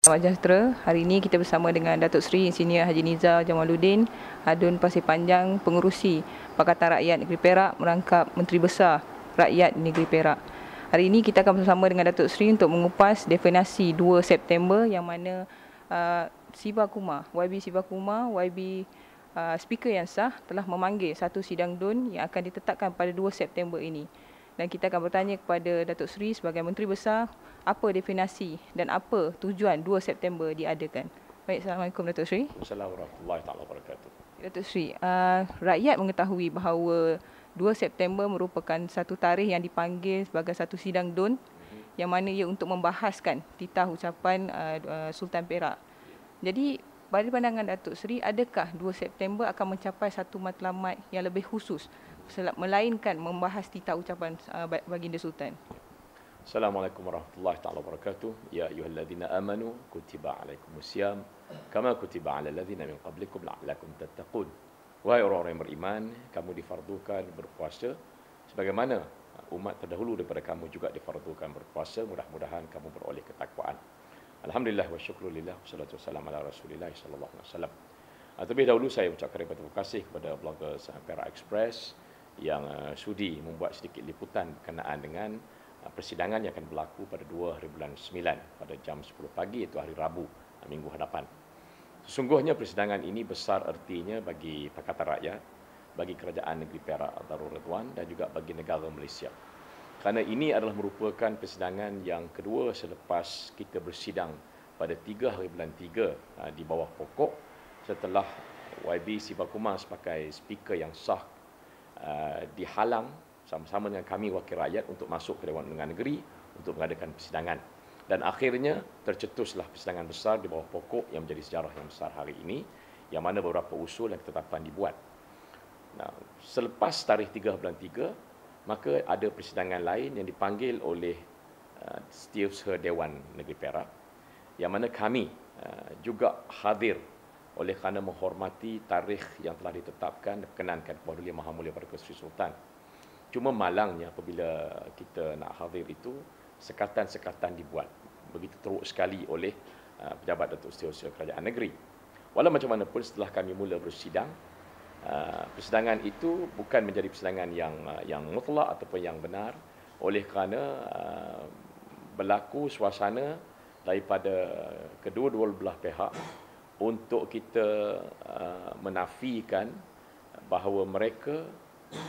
Selamat sejahtera. Hari ini kita bersama dengan Datuk Seri Insinyur Haji Nizar Jamaluddin, Adun Pasir Panjang, Pengerusi Pakatan Rakyat Negeri Perak merangkap Menteri Besar Rakyat Negeri Perak. Hari ini kita akan bersama dengan Datuk Seri untuk mengupas definisi 2 September yang mana Siva Kumar, YB Siva Kumar, YB speaker yang sah telah memanggil satu sidang DUN yang akan ditetapkan pada 2 September ini. Dan kita akan bertanya kepada Datuk Seri sebagai Menteri Besar, apa definisi dan apa tujuan 2 September diadakan. Baik, Assalamualaikum Datuk Seri. Assalamualaikum warahmatullahi wabarakatuh. Datuk Seri, rakyat mengetahui bahawa 2 September merupakan satu tarikh yang dipanggil sebagai satu sidang DUN yang mana ia untuk membahaskan titah ucapan Sultan Perak. Jadi, pada pandangan Datuk Seri, adakah 2 September akan mencapai satu matlamat yang lebih khusus melainkan membahas titah ucapan baginda Sultan? Assalamualaikum warahmatullahi wabarakatuh. Ya ayyuhalladzina amanu kutiba alaikumusiyam kama kutiba alal ladzina min qablikum la'allakum tattaqun. Wahai orang-orang yang beriman, kamu difardukan berpuasa sebagaimana umat terdahulu daripada kamu juga difardukan berpuasa. Mudah-mudahan kamu beroleh ketakwaan. Alhamdulillah wa syukrulillah wassalatu wassalamu ala Rasulillah sallallahu alaihi wasallam. Terlebih dahulu saya ucapkan terima kasih kepada blogger Perak Express yang sudi membuat sedikit liputan berkenaan dengan persidangan yang akan berlaku pada 2 hari bulan 9 pada jam 10 pagi, iaitu hari Rabu minggu hadapan. Sesungguhnya persidangan ini besar artinya bagi Pakatan Rakyat, bagi Kerajaan Negeri Perak Darul Ridwan dan juga bagi negara Malaysia. Kerana ini adalah merupakan persidangan yang kedua selepas kita bersidang pada 3 hari bulan 3 di bawah pokok setelah YB Siva Kumar sebagai speaker yang sah dihalang sama-sama dengan kami wakil rakyat untuk masuk ke Dewan Undangan Negeri untuk mengadakan persidangan. Dan akhirnya tercetuslah persidangan besar di bawah pokok yang menjadi sejarah yang besar hari ini, yang mana beberapa usul dan ketetapan dibuat. Nah, selepas tarikh 3 bulan 3, maka ada persidangan lain yang dipanggil oleh Setiausaha Dewan Negeri Perak, yang mana kami juga hadir oleh kerana menghormati tarikh yang telah ditetapkan dan diperkenankan kepada Yang Maha Mulia Paduka Seri Sultan. Cuma malangnya apabila kita nak hadir itu, sekatan-sekatan dibuat begitu teruk sekali oleh pejabat Datuk Setiausaha Kerajaan Negeri. Walau macam mana pun setelah kami mula bersidang, persidangan itu bukan menjadi persidangan yang mutlak ataupun yang benar, oleh kerana berlaku suasana daripada kedua-dua belah pihak untuk kita menafikan bahawa mereka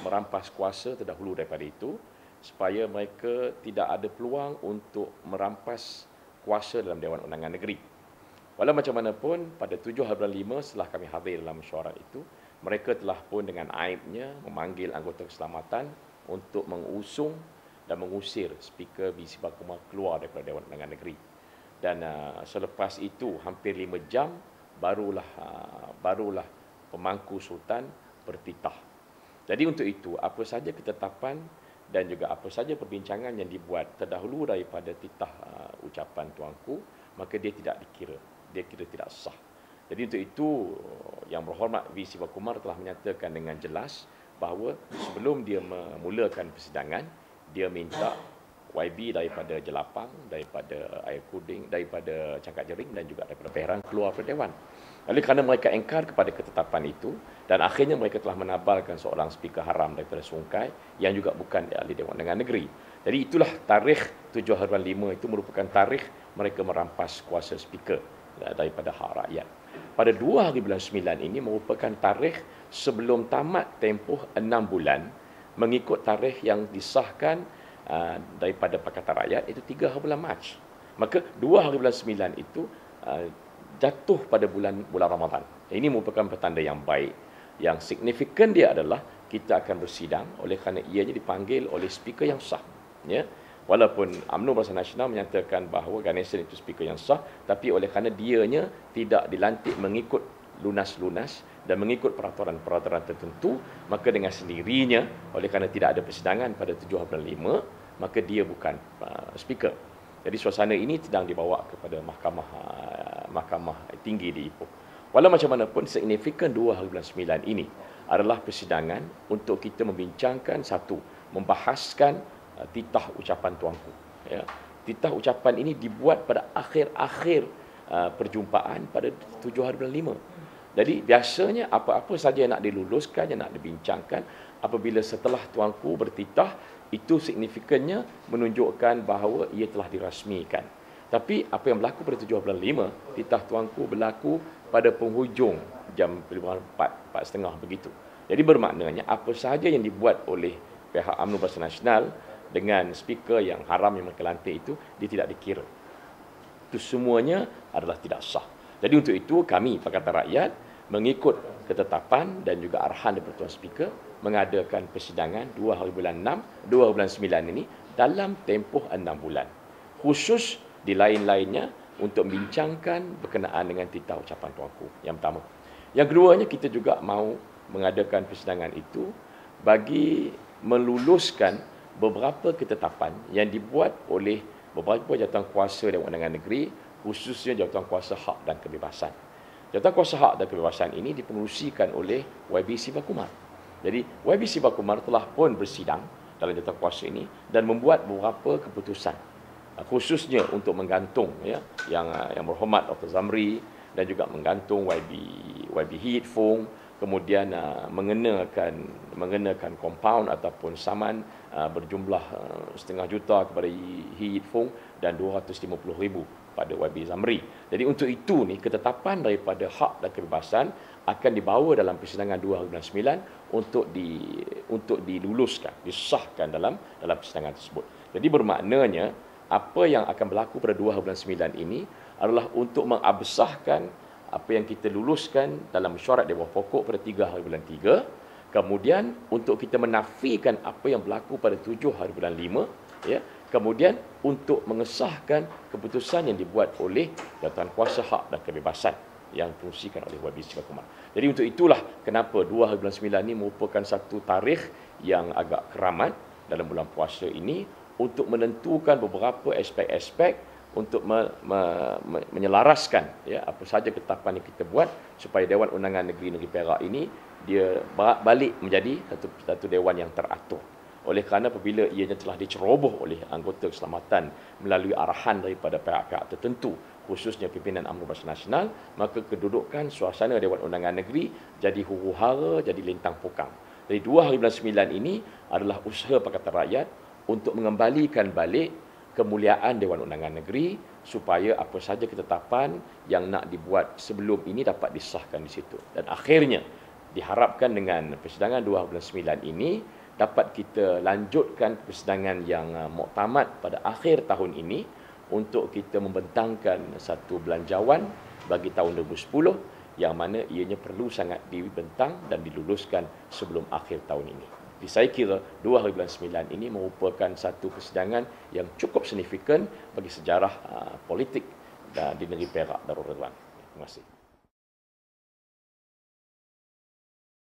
merampas kuasa terdahulu daripada itu, supaya mereka tidak ada peluang untuk merampas kuasa dalam Dewan Undangan Negeri. Walau macam mana pun, pada 7 hari bulan 5 setelah kami hadir dalam mesyuarat itu, mereka telah pun dengan aibnya memanggil anggota keselamatan untuk mengusung dan mengusir speaker B. Siva Kumar keluar daripada Dewan Undangan Negeri. Dan selepas itu hampir 5 jam barulah pemangku Sultan bertitah. Jadi untuk itu, apa saja ketetapan dan juga apa saja perbincangan yang dibuat terdahulu daripada titah ucapan tuanku, maka dia tidak dikira, dia kira tidak sah. Jadi untuk itu, Yang Berhormat V. Siva Kumar telah menyatakan dengan jelas bahawa sebelum dia memulakan persidangan, dia minta YB daripada Jelapang, daripada Air Kuding, daripada Cangkat Jering dan juga daripada Perak keluar dari Dewan. Oleh kerana mereka engkar kepada ketetapan itu, dan akhirnya mereka telah menabalkan seorang speaker haram daripada Sungai yang juga bukan ahli Dewan Undangan Negeri. Jadi itulah tarikh 7 hari 5 itu merupakan tarikh mereka merampas kuasa speaker daripada hak rakyat. Pada 2 hari bulan 9 ini merupakan tarikh sebelum tamat tempoh 6 bulan mengikut tarikh yang disahkan daripada Pakatan Rakyat, itu 3 hari bulan Mac. Maka 2 hari bulan 9 itu jatuh pada bulan Ramadan. Ini merupakan petanda yang baik. Yang signifikan dia adalah kita akan bersidang oleh kerana ianya dipanggil oleh speaker yang sah. Ya. Walaupun UMNO Barisan Nasional menyatakan bahawa Ganesan itu speaker yang sah, tapi oleh kerana dianya tidak dilantik mengikut lunas-lunas dan mengikut peraturan-peraturan tertentu, maka dengan sendirinya, oleh kerana tidak ada persidangan pada 7 bulan 5, maka dia bukan speaker. Jadi suasana ini sedang dibawa kepada mahkamah tinggi di Ipoh. Walau macam mana pun, signifikan 2 hari bulan 9 ini adalah persidangan untuk kita membincangkan satu, membahaskan titah ucapan tuanku. Ya. Titah ucapan ini dibuat pada akhir-akhir perjumpaan pada 7 hari bulan 5. Jadi biasanya apa-apa saja yang nak diluluskan, yang nak dibincangkan, apabila setelah tuanku bertitah, itu signifikannya menunjukkan bahawa ia telah dirasmikan. Tapi apa yang berlaku pada 7 bulan 5, titah tuanku berlaku pada penghujung jam 4:30 begitu. Jadi bermaknanya apa sahaja yang dibuat oleh pihak UMNO Barisan Nasional dengan speaker yang haram yang mereka lantik itu, dia tidak dikira. Itu semuanya adalah tidak sah. Jadi untuk itu kami Pakatan Rakyat mengikut ketetapan dan juga arahan daripada Tuan Speaker mengadakan persidangan 2 hari bulan 6, 2 bulan 9 ini dalam tempoh 6 bulan. Khusus di lain-lainnya untuk membincangkan berkenaan dengan titah ucapan tuanku. Yang pertama. Yang keduanya, kita juga mahu mengadakan persidangan itu bagi meluluskan beberapa ketetapan yang dibuat oleh beberapa jawatankuasa Dewan Undangan Negeri, khususnya Jawatankuasa Hak dan Kebebasan. Jawatankuasa Hak dan Kebebasan ini dipengerusikan oleh YB Sivakumar. Jadi YB Sivakumar telah pun bersidang dalam jawatankuasa ini dan membuat beberapa keputusan, khususnya untuk menggantung yang berhormat Dr. Zamri dan juga menggantung YB Hit Fong, kemudian mengenakan kompaun ataupun saman berjumlah setengah juta kepada Hit Fong dan 250,000 pada YB Zamri. Jadi untuk itu ni ketetapan daripada hak dan kebebasan akan dibawa dalam persidangan 2 hari bulan 9 untuk diluluskan, disahkan dalam persidangan tersebut. Jadi bermaknanya apa yang akan berlaku pada 2 hari bulan 9 ini adalah untuk mengabsahkan apa yang kita luluskan dalam mesyuarat Dewan Pokok pada 3 hari bulan 3, kemudian untuk kita menafikan apa yang berlaku pada 7 hari bulan 5, kemudian untuk mengesahkan keputusan yang dibuat oleh Jawatankuasa Hak dan Kebebasan yang dipengerusikan oleh YB Sivakumar. Jadi untuk itulah kenapa 2 hari bulan 9 ini merupakan satu tarikh yang agak keramat dalam bulan puasa ini untuk menentukan beberapa aspek-aspek untuk menyelaraskan apa saja ketetapan yang kita buat supaya Dewan Undangan Negeri Perak ini dia balik menjadi satu dewan yang teratur. Oleh kerana apabila ianya telah diceroboh oleh anggota keselamatan melalui arahan daripada pihak-pihak tertentu, khususnya pimpinan UMNO Barisan Nasional, maka kedudukan suasana Dewan Undangan Negeri jadi huru-hara, jadi lintang pukang. Jadi 2 hari bulan 9 ini adalah usaha Pakatan Rakyat untuk mengembalikan balik kemuliaan Dewan Undangan Negeri supaya apa saja ketetapan yang nak dibuat sebelum ini dapat disahkan di situ. Dan akhirnya diharapkan dengan persidangan 2 bulan 9 ini dapat kita lanjutkan persidangan yang muktamad pada akhir tahun ini untuk kita membentangkan satu belanjawan bagi tahun 2010 yang mana ianya perlu sangat dibentang dan diluluskan sebelum akhir tahun ini. Jadi saya kira 2 hari bulan 9 ini merupakan satu persidangan yang cukup signifikan bagi sejarah politik di negeri Perak Darul Ridwan. Terima kasih.